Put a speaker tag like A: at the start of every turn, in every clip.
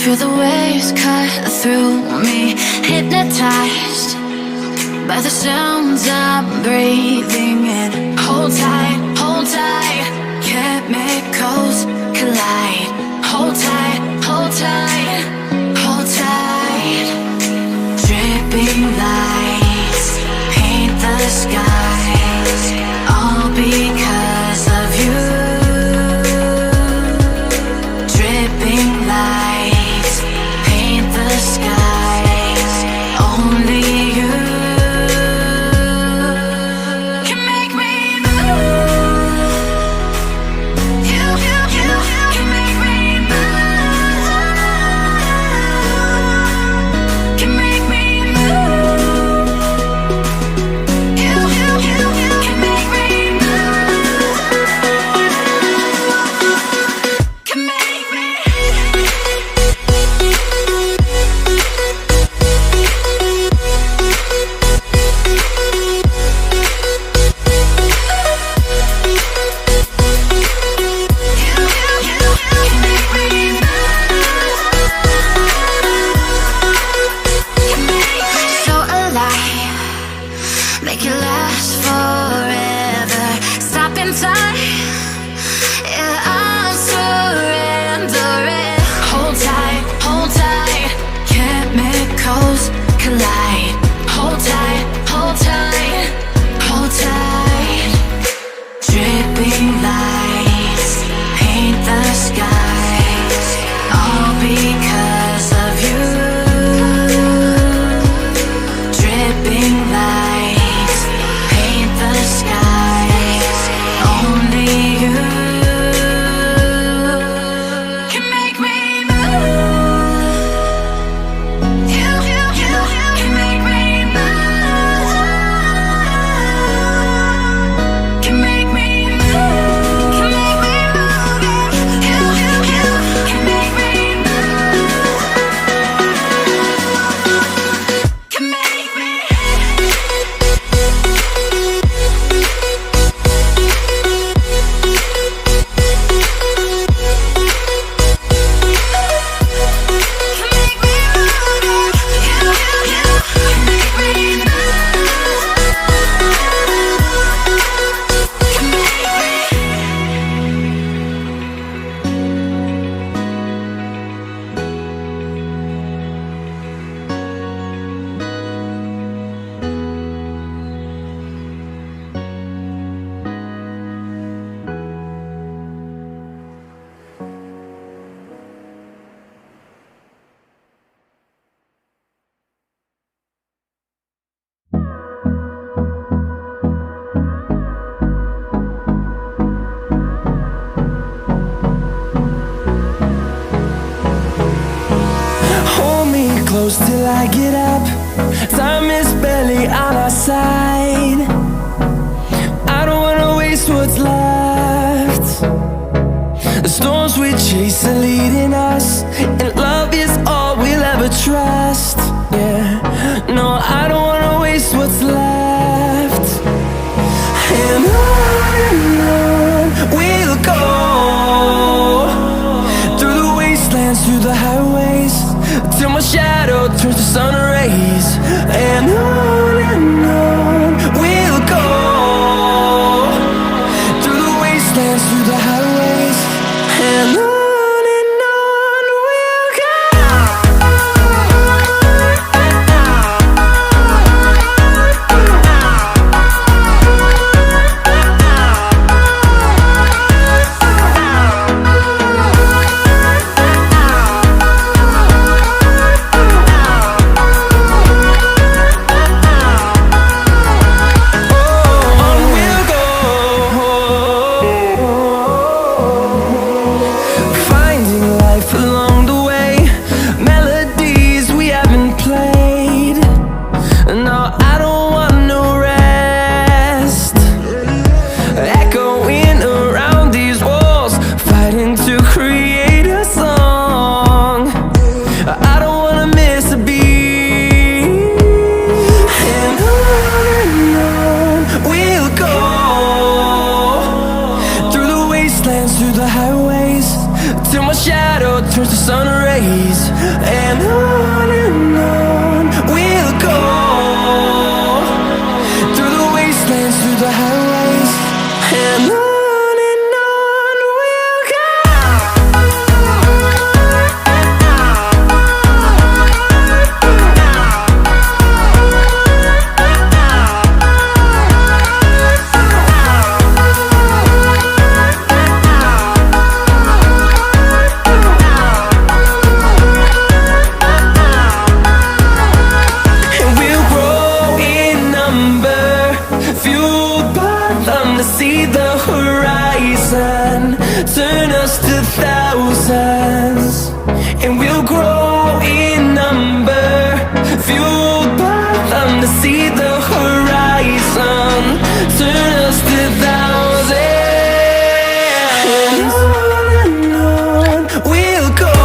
A: Feel the waves cut through me, hypnotized by the sounds I'm breathing in. Hold tight, chemicals collide. Hold tight, hold tight, hold tight. Dripping lights paint the skies, all because of you. Dripping lights paint the skies, only you can make me move. You can make me move. Can make me move. You can make me move. Can make me. So alive, make it last forever. Stop in time, yeah, I'm surrendering. Hold tight, chemicals collide. Hold tight, hold tight, hold tight. Dripping lights paint the skies, all because of you. Dripping lights paint the skies, only you can make me move. You can make me move. Can make me move. Can make me move. You can make me move. Can make me.
B: Hold me close till I get up. Time is barely on our side. I don't wanna waste what's left. The storms we chase are leading us, and love is all we'll ever trust. Yeah, no, I don't wanna waste what's left. And on we'll go, through the wastelands, through the highways, till my shadow turns to sun rays. And on we'll go, through the wastelands, through the highways, and on we'll go. till my shadow turns to sun rays. And on we'll go, through the wastelands, through the highways, and on we'll go. See the horizon turn us to thousands, and we'll grow in number, fueled by them to see the horizon turn us to thousands. And on we'll go,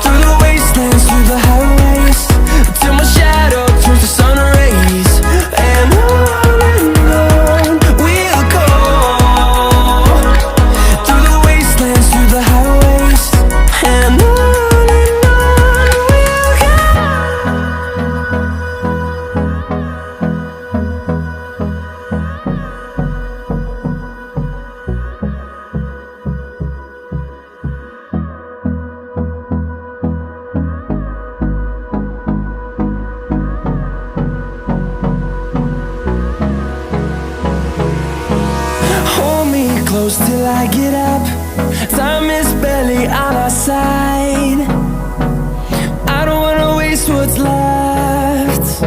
B: through the wastelands, through the highways, till my shadow turns to sun rays. And on close till I get up. Time is barely on our side. I don't wanna waste what's left.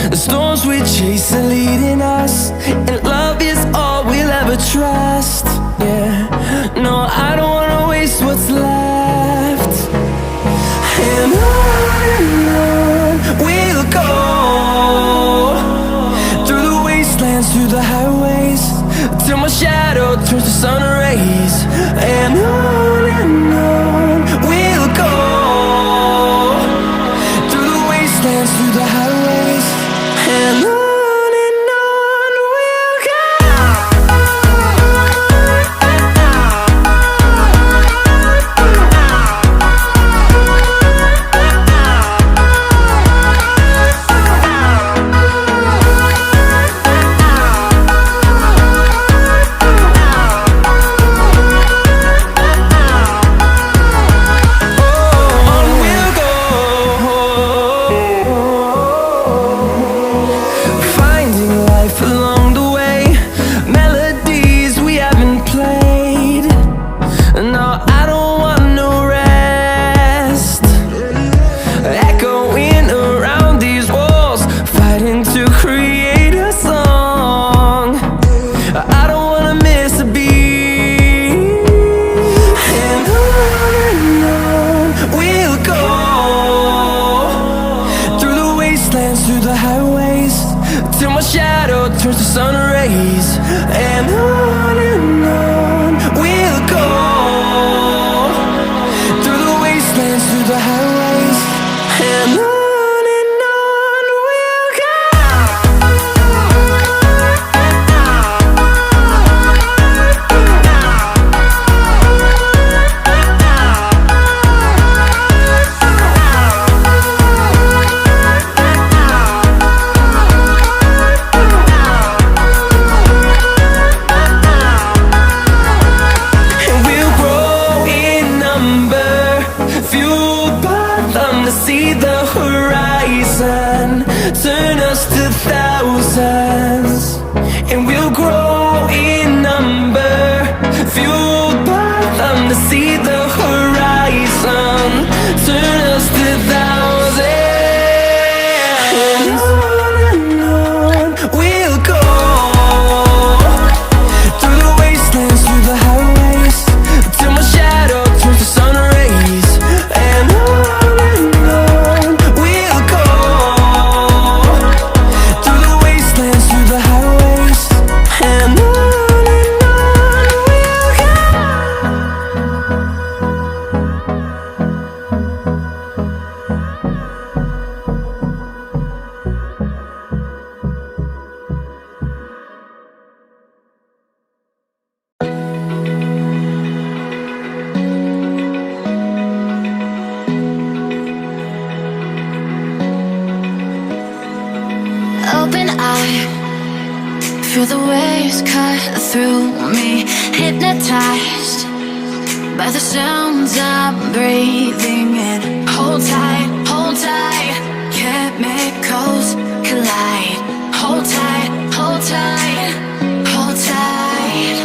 B: The storms we chase are leading us, and love is all we'll ever trust. Yeah, no, I don't wanna waste what's left. And on we'll go, through the wastelands, through the highways, till my shadow turns to sun rays. And on we'll go, through the wastelands, through the highways, and on. Through the highways, till my shadow turns to sun rays. And on we'll go, through the wastelands, through the highways, and on.
A: through me, hypnotized by the sounds I'm breathing in. Hold tight, chemicals collide. Hold tight, hold tight, hold tight.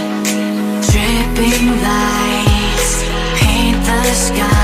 A: Dripping lights paint the sky.